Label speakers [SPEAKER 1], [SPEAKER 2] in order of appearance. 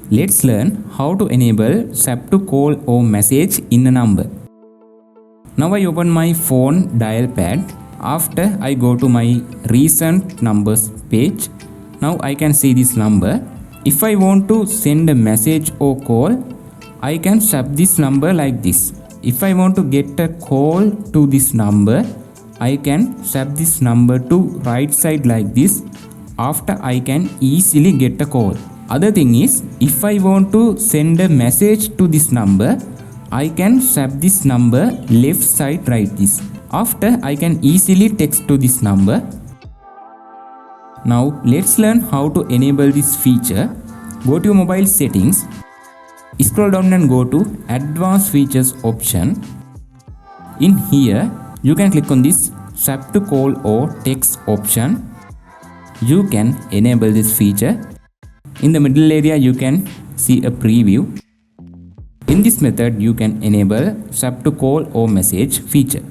[SPEAKER 1] Let's learn how to enable SAP to call or message in a number. Now I open my phone dial pad. After I go to my recent numbers page. Now I can see this number. If I want to send a message or call, I can swap this number like this. If I want to get a call to this number, I can swap this number to right side like this. After I can easily get a call. Other thing is, if I want to send a message to this number, I can swap this number left side right this. After I can easily text to this number. Now let's learn how to enable this feature. Go to your mobile settings. Scroll down and go to advanced features option. In here you can click on this swap to call or text option. You can enable this feature. In the middle area you can see a preview. In this method you can enable swap to call or message feature.